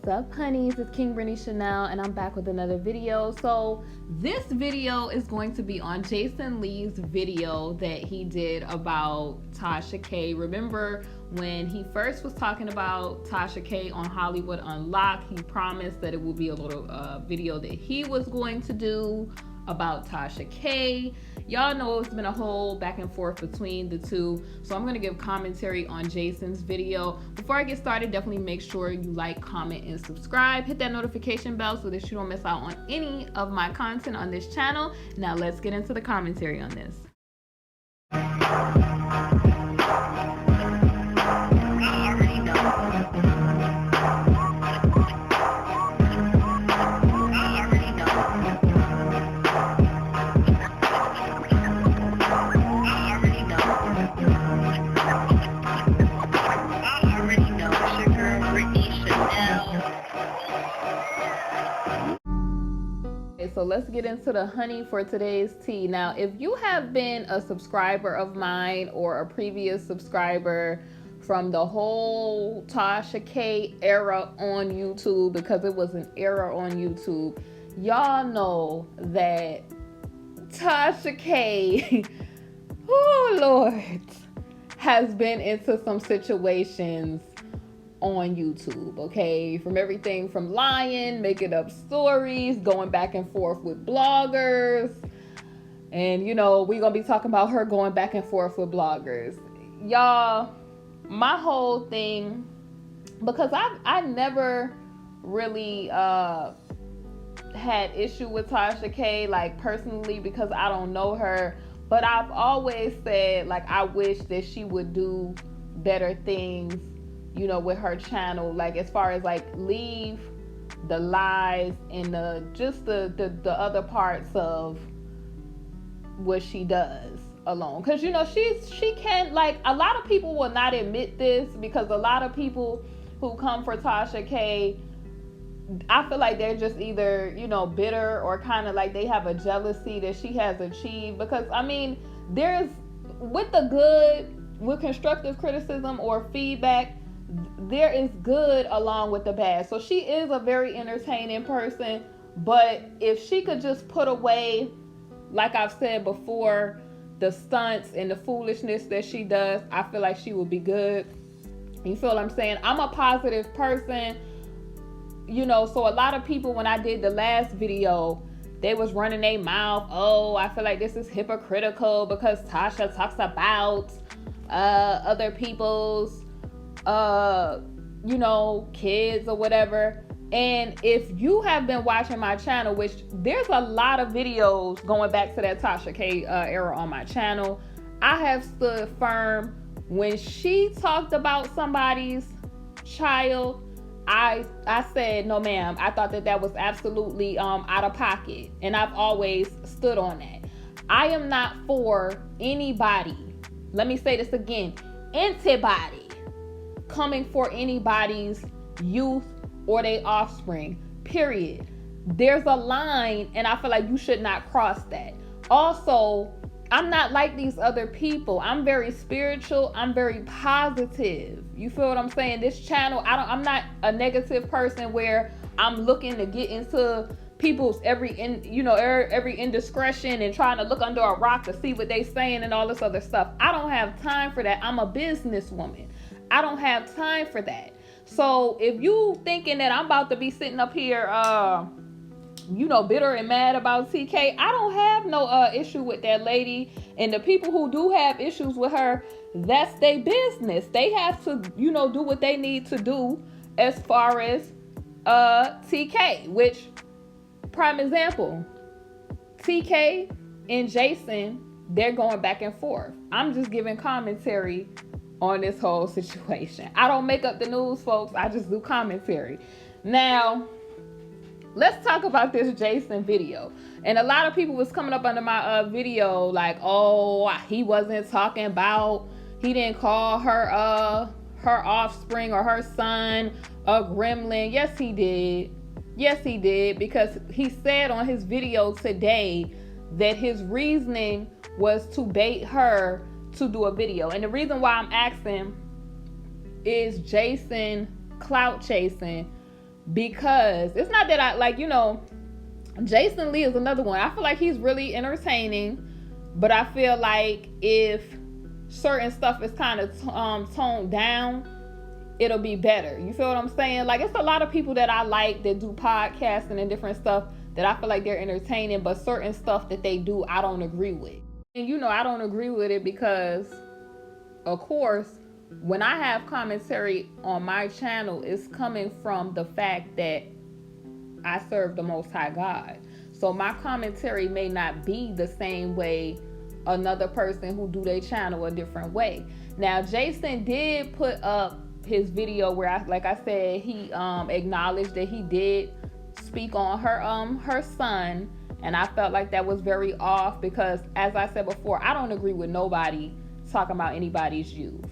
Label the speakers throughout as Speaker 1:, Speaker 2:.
Speaker 1: What's up, honeys? It's KingBritneyChanel, and I'm back with another video. So this video is going to be on Jason Lee's video that he did about Tasha K. Remember when he first was talking about Tasha K on Hollywood Unlocked, he promised that it would be a little video that he was going to do about Tasha K. Y'all know it's been a whole back and forth between the two, so I'm going to give commentary on Jason's video. Before I get started, definitely make sure you like, comment, and subscribe. Hit that notification bell so that you don't miss out on any of my content on this channel. Now let's get into the commentary on this. So let's get into the honey for today's tea. Now, if you have been a subscriber of mine or a previous subscriber from the whole Tasha K era on YouTube, because it was an era on YouTube, y'all know that Tasha K, oh Lord, has been into some situations on YouTube, okay? From everything from lying, making up stories, going back and forth with bloggers. And, you know, we're going to be talking about her going back and forth with bloggers. Y'all, my whole thing, because I never really had issue with Tasha K, like personally, because I don't know her. But I've always said, like, I wish that she would do better things, you know, with her channel, like as far as like leave the lies and the other parts of what she does alone. Because, you know, she can, like, a lot of people will not admit this, because a lot of people who come for Tasha K, I feel like they're just either, you know, bitter or kind of like they have a jealousy that she has achieved. Because, I mean, there's, with constructive criticism or feedback, there is good along with the bad. So she is a very entertaining person, but if she could just put away, like I've said before, the stunts and the foolishness that she does, I feel like she would be good. You feel what I'm saying? I'm a positive person, you know, so a lot of people, when I did the last video, they was running their mouth, oh, I feel like this is hypocritical because Tasha talks about other people's you know, kids or whatever. And if you have been watching my channel, which there's a lot of videos going back to that Tasha K era on my channel, I have stood firm when she talked about somebody's child. I said, no ma'am, I thought that was absolutely out of pocket, and I've always stood on that. I am not for anybody, let me say this again, antibody coming for anybody's youth or their offspring, period. There's a line, and I feel like you should not cross that. Also, I'm not like these other people. I'm very spiritual. I'm very positive. You feel what I'm saying? This channel, I'm not a negative person where I'm looking to get into people's every indiscretion and trying to look under a rock to see what they saying and all this other stuff. I don't have time for that. I'm a businesswoman. I don't have time for that. So if you thinking that I'm about to be sitting up here, you know, bitter and mad about TK, I don't have no issue with that lady. And the people who do have issues with her, that's their business. They have to, you know, do what they need to do as far as TK, which, prime example, TK and Jason, they're going back and forth. I'm just giving commentary on this whole situation. I don't make up the news, folks. I just do commentary. Now, let's talk about this Jason video. And a lot of people was coming up under my video like, oh, he wasn't talking about, he didn't call her her offspring or her son a gremlin. Yes, he did. Yes, he did, because he said on his video today that his reasoning was to bait her to do a video. And the reason why I'm asking is Jason clout chasing because it's not that I like, Jason Lee is another one. I feel like he's really entertaining, but I feel like if certain stuff is kind of toned down, it'll be better. You feel what I'm saying? Like, it's a lot of people that I like that do podcasting and different stuff that I feel like they're entertaining, but certain stuff that they do, I don't agree with. And I don't agree with it because, of course, when I have commentary on my channel, it's coming from the fact that I serve the Most High God. So my commentary may not be the same way another person who do their channel a different way. Now, Jason did put up his video where, like I said, he acknowledged that he did speak on her son, and I felt like that was very off because, as I said before, I don't agree with nobody talking about anybody's youth.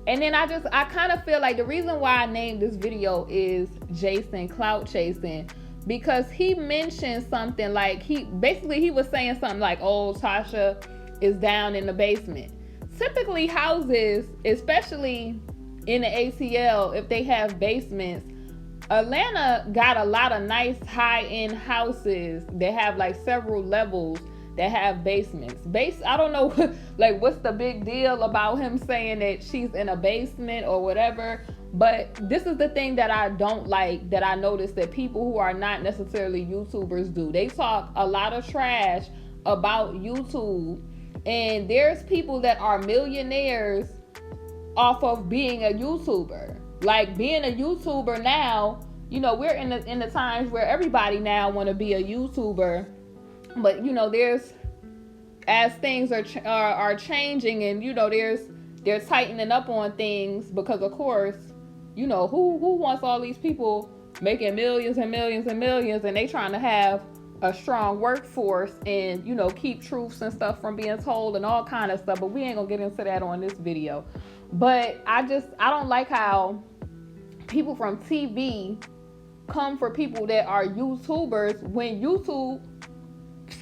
Speaker 1: And then I kind of feel like the reason why I named this video is Jason Clout Chasing, because he mentioned something like he was saying something like, oh, Tasha is down in the basement. Typically houses, especially in the ATL, if they have basements, Atlanta got a lot of nice high-end houses that have like several levels that have basements. I don't know like what's the big deal about him saying that she's in a basement or whatever, but this is the thing that I don't like, that I notice that people who are not necessarily YouTubers do. They talk a lot of trash about YouTube, and there's people that are millionaires off of being a YouTuber. Like, being a YouTuber now, we're in the times where everybody now want to be a YouTuber, but there's, as things are changing, and they're tightening up on things, because of course, who wants all these people making millions and millions and millions, and they trying to have a strong workforce and keep truths and stuff from being told and all kind of stuff. But we ain't gonna get into that on this video. But I don't like how people from TV come for people that are YouTubers when YouTube,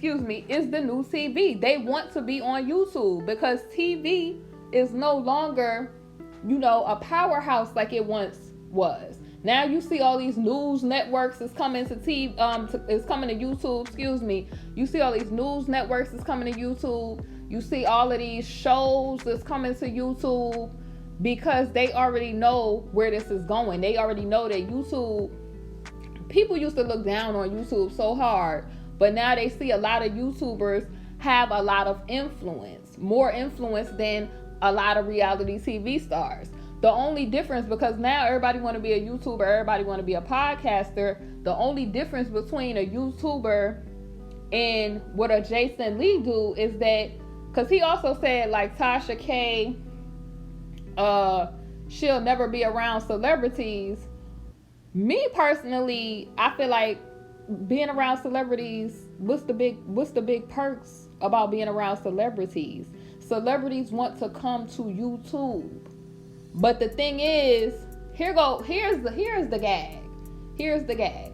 Speaker 1: is the new TV. They want to be on YouTube because TV is no longer, a powerhouse like it once was. Now you see all these news networks is coming to is coming to YouTube. You see all these news networks is coming to YouTube. You see all of these shows that's coming to YouTube because they already know where this is going. They already know that YouTube, people used to look down on YouTube so hard, but now they see a lot of YouTubers have a lot of influence, more influence than a lot of reality TV stars. The only difference, because now everybody want to be a YouTuber, everybody want to be a podcaster, the only difference between a YouTuber and what a Jason Lee do is that, because he also said like Tasha K, she'll never be around celebrities. Me personally, I feel like being around celebrities, what's the big perks about being around celebrities? Celebrities want to come to YouTube. But the thing is, here's the gag. Here's the gag.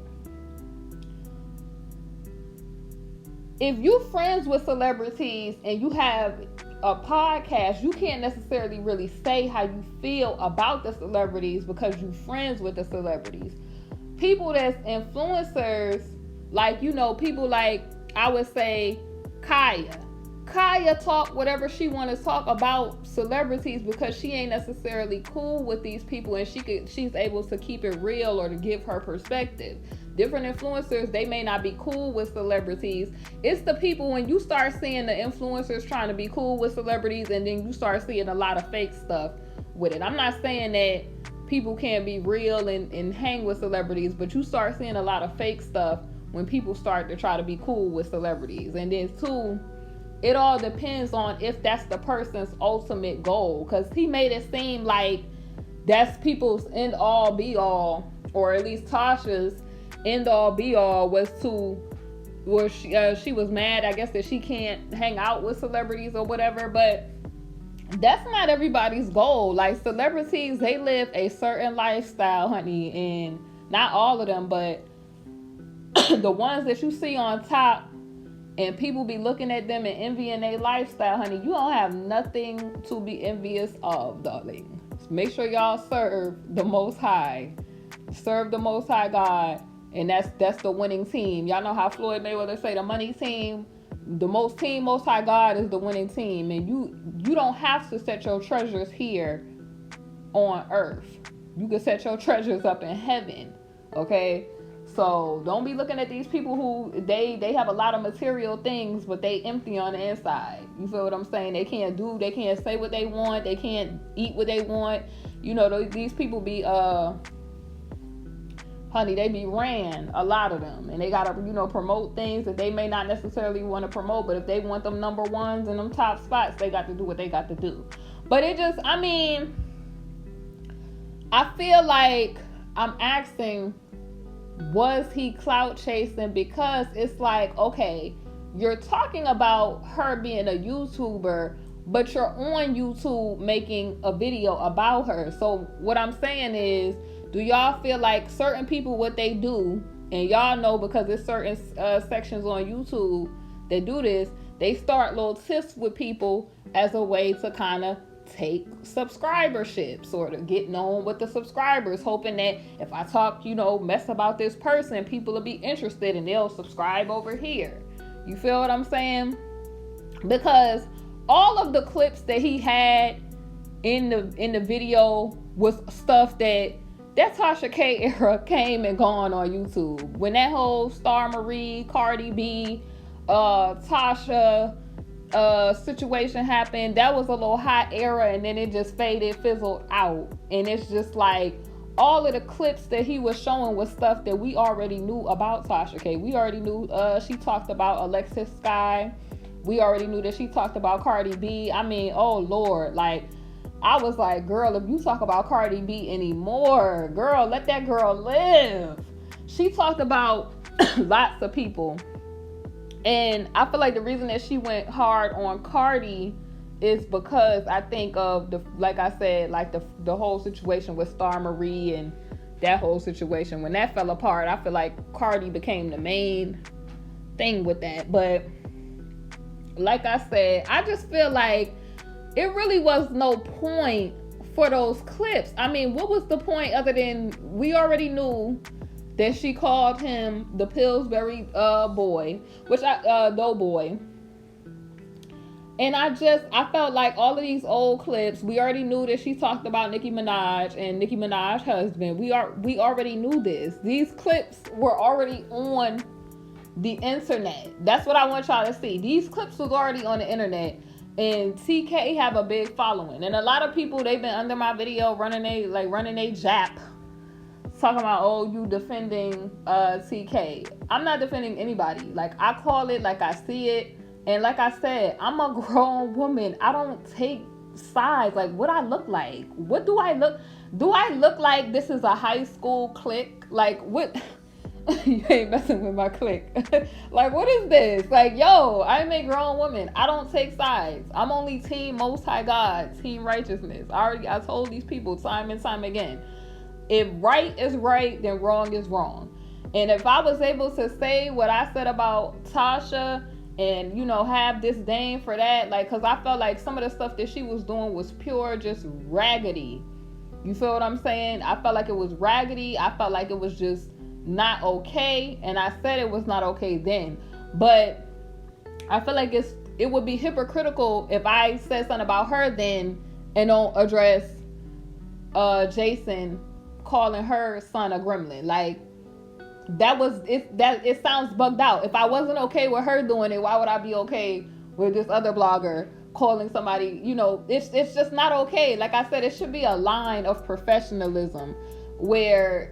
Speaker 1: If you're friends with celebrities and you have a podcast, you can't necessarily really say how you feel about the celebrities because you're friends with the celebrities. People that's influencers, like, people like, I would say, Kaya talk whatever she want to talk about celebrities because she ain't necessarily cool with these people, and she's able to keep it real or to give her perspective. Different influencers, they may not be cool with celebrities. It's the people, when you start seeing the influencers trying to be cool with celebrities, and then you start seeing a lot of fake stuff with it. I'm not saying that people can't be real and hang with celebrities, but you start seeing a lot of fake stuff when people start to try to be cool with celebrities. And then two, it all depends on if that's the person's ultimate goal, because he made it seem like that's people's end all be all, or at least Tasha's end all be all was she was mad, I guess, that she can't hang out with celebrities or whatever. But that's not everybody's goal. Like, celebrities, they live a certain lifestyle, honey, and not all of them, but the ones that you see on top and people be looking at them and envying their lifestyle, honey, you don't have nothing to be envious of, darling. Make sure y'all serve the Most High. serve the Most High God, and that's the winning team. Y'all know how Floyd Mayweather say the money team, the Most High God is the winning team, and you don't have to set your treasures here on earth. You can set your treasures up in heaven. Okay, so don't be looking at these people who they have a lot of material things, but they empty on the inside. You feel what I'm saying? They can't say what they want, they can't eat what they want. You know, these people be honey, they be ran, a lot of them, and they gotta, promote things that they may not necessarily want to promote, but if they want them number ones and them top spots, they got to do what they got to do. But it just, I feel like I'm asking, was he clout chasing? Because it's like, okay, you're talking about her being a YouTuber, but you're on YouTube making a video about her. So what I'm saying is, do y'all feel like certain people, what they do, and y'all know because there's certain sections on YouTube that do this, they start little tiffs with people as a way to kind of take subscriberships or to get known with the subscribers, hoping that if I talk, mess about this person, people will be interested and they'll subscribe over here. You feel what I'm saying? Because all of the clips that he had in the video was stuff that Tasha K era came and gone on YouTube. When that whole Star Marie, Cardi B, Tasha situation happened, that was a little hot era, and then it just fizzled out. And it's just like all of the clips that he was showing was stuff that we already knew about Tasha K. We already knew she talked about Alexis Sky. We already knew that she talked about Cardi B. Oh Lord, like I was like, girl, if you talk about Cardi B anymore, girl, let that girl live. She talked about lots of people. And I feel like the reason that she went hard on Cardi is because I think of like I said, like the whole situation with Star Marie and that whole situation. When that fell apart, I feel like Cardi became the main thing with that. But like I said, I just feel like it really was no point for those clips. What was the point other than we already knew that she called him the Pillsbury boy, doughboy. And I felt like all of these old clips, we already knew that she talked about Nicki Minaj and Nicki Minaj's husband. We already knew this. These clips were already on the internet. That's what I want y'all to see. These clips was already on the internet. And TK have a big following, and a lot of people, they've been under my video running a jap, talking about, you defending TK. I'm not defending anybody. Like, I call it like I see it, and like I said, I'm a grown woman. I don't take sides. Like, what I look like? What do I look? Do I look like this is a high school clique? Like, what? You ain't messing with my clique. Like, what is this? Like, yo, I'm a grown woman. I don't take sides. I'm only team Most High God, team righteousness. I told these people time and time again, if right is right, then wrong is wrong. And if I was able to say what I said about Tasha and, have disdain for that, like, because I felt like some of the stuff that she was doing was pure just raggedy. You feel what I'm saying? I felt like it was raggedy. I felt like it was just not okay, and I said it was not okay then, but I feel like it would be hypocritical if I said something about her then and don't address Jason calling her son a gremlin. Like, it sounds bugged out. If I wasn't okay with her doing it, why would I be okay with this other blogger calling somebody? It's just not okay. Like I said, it should be a line of professionalism where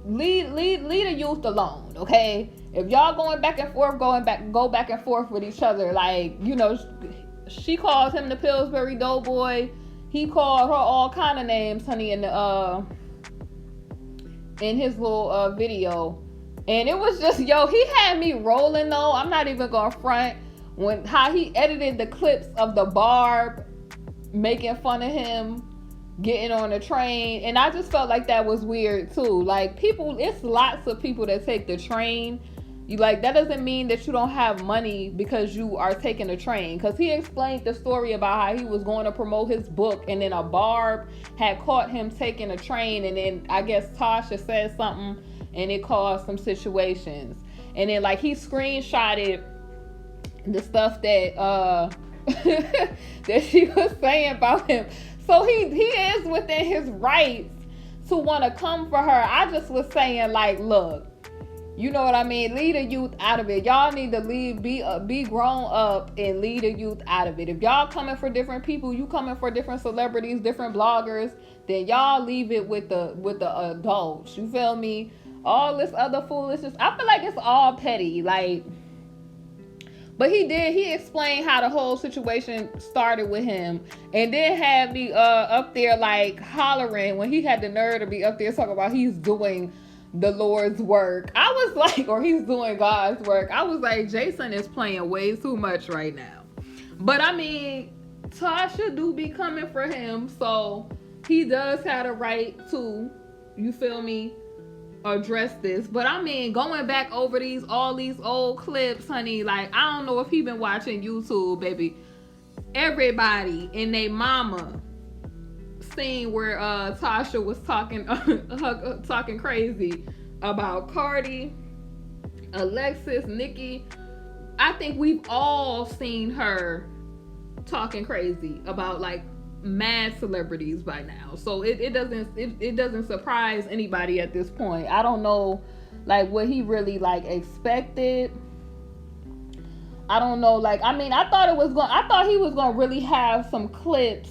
Speaker 1: leave the youth alone, okay? If y'all going back and forth, go back and forth with each other. Like, she called him the Pillsbury Doughboy. He called her all kind of names, honey, in his little video. And it was just, he had me rolling though. I'm not even gonna front when how he edited the clips of the Barb making fun of him getting on a train, and I just felt like that was weird too. Like, people, it's lots of people that take the train Like, that doesn't mean that you don't have money because you are taking a train. Because he explained the story about how he was going to promote his book, and then a barb had caught him taking a train, and then I guess Tasha said something, and it caused some situations. And then, like, he screenshotted the stuff that that she was saying about him. So he is within his rights to want to come for her. I just was saying, like, look, you know what I mean? Lead the youth out of it. Y'all need to be grown up and lead the youth out of it. If y'all coming for different people, you coming for different celebrities, different bloggers, then y'all leave it with the adults. You feel me? All this other foolishness, I feel like it's all petty. Like, but he explained how the whole situation started with him, and then had me up there like hollering when he had the nerve to be up there talking about he's doing the Lord's work. I was like, or he's doing God's work. I was like, Jason is playing way too much right now. But I mean, Tasha do be coming for him, so he does have a right to, you feel me, address this. But I mean, going back over all these old clips, honey, like, I don't know if he been watching YouTube, baby. Everybody and they mama seen where Tasha was talking crazy about Cardi, Alexis, Nicki. I think we've all seen her talking crazy about like mad celebrities by now. So it doesn't surprise anybody at this point. I don't know like what he really like expected. I don't know, like, I mean, I thought he was gonna really have some clips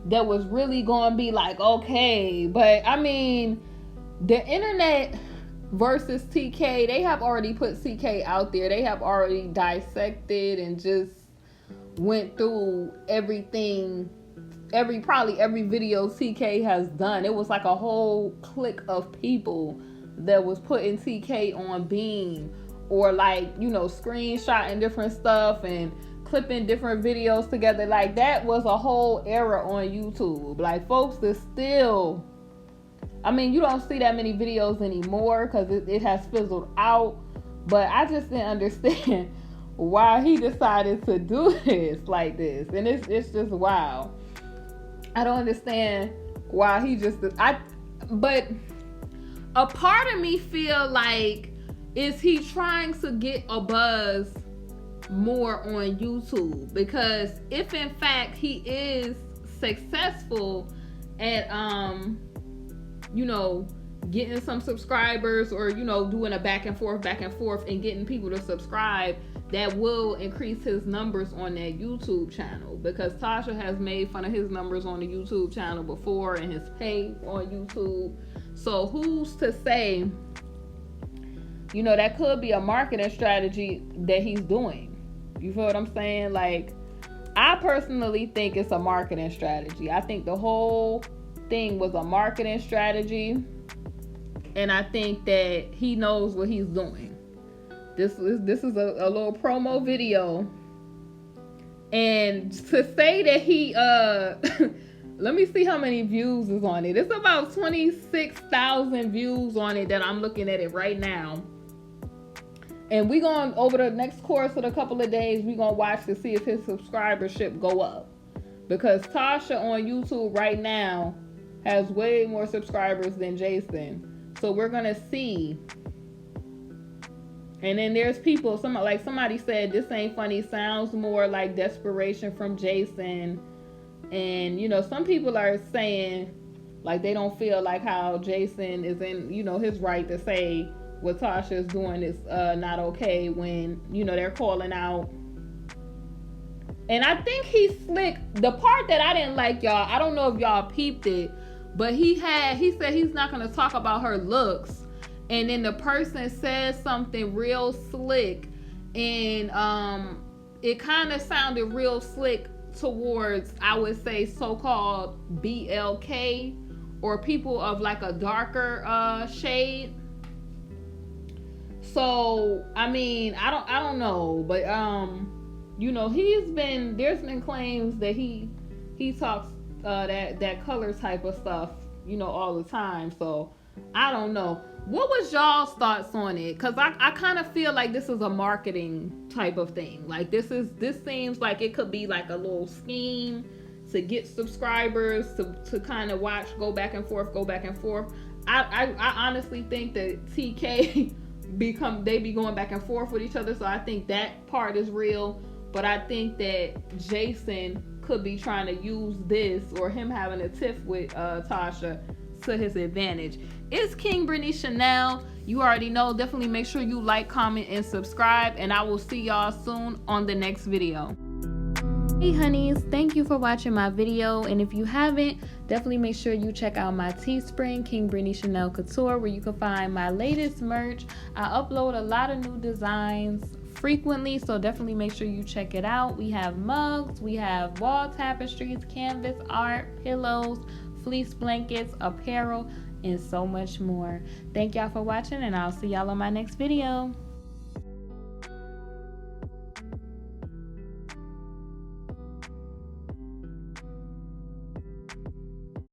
Speaker 1: that was really gonna be like, okay, but I mean, the internet versus TK, they have already put CK out there. They have already dissected and just went through everything, probably every video TK has done. It was like a whole clique of people that was putting TK on beam, or like, you know, screenshotting different stuff and clipping different videos together. Like, that was a whole era on YouTube. Like, folks is still, I mean, you don't see that many videos anymore because it has fizzled out. But I just didn't understand why he decided to do this like this. And it's just wow. I don't understand why he just, but a part of me feel like, is he trying to get a buzz more on YouTube? Because if in fact he is successful at you know, getting some subscribers, or, you know, doing a back and forth and getting people to subscribe, that will increase his numbers on that YouTube channel. Because Tasha has made fun of his numbers on the YouTube channel before and his pay on YouTube. So who's to say, you know, that could be a marketing strategy that he's doing. You feel what I'm saying? Like, I personally think it's a marketing strategy. I think the whole thing was a marketing strategy, and I think that he knows what he's doing. This is a little promo video, and to say that he let me see how many views is on it. It's about 26,000 views on it that I'm looking at it right now. And we going, over the next course of a couple of days, we gonna watch to see if his subscribership go up. Because Tasha on YouTube right now has way more subscribers than Jason. So we're gonna see. And then there's people, somebody said, this ain't funny, sounds more like desperation from Jason. And, you know, some people are saying, like, they don't feel like how Jason is in, you know, his right to say what Tasha is doing is not okay, when, you know, they're calling out. And I think he's slick. The part that I didn't like, y'all, I don't know if y'all peeped it, but he said he's not going to talk about her looks. And then the person says something real slick, and it kind of sounded real slick towards, I would say, so-called BLK, or people of like a darker shade. So, I mean, I don't know, but you know, there's been claims that he talks that color type of stuff, you know, all the time. So I don't know. What was y'all's thoughts on it? Because I kind of feel like this is a marketing type of thing. Like this seems like it could be like a little scheme to get subscribers to kind of watch, go back and forth. I honestly think that TK they be going back and forth with each other, so I think that part is real. But I think that Jason could be trying to use this, or him having a tiff with Tasha, to his advantage. It's KingBritneyChanel. You already know. Definitely make sure you like, comment, and subscribe, and I will see y'all soon on the next video. Hey honeys, thank you for watching my video, and if you haven't, definitely make sure you check out my Teespring, KingBritneyChanel Couture, where you can find my latest merch. I upload a lot of new designs frequently, so definitely make sure you check it out. We have mugs, we have wall tapestries, canvas art, pillows, fleece blankets, apparel, and so much more. Thank y'all for watching, and I'll see y'all on my next video.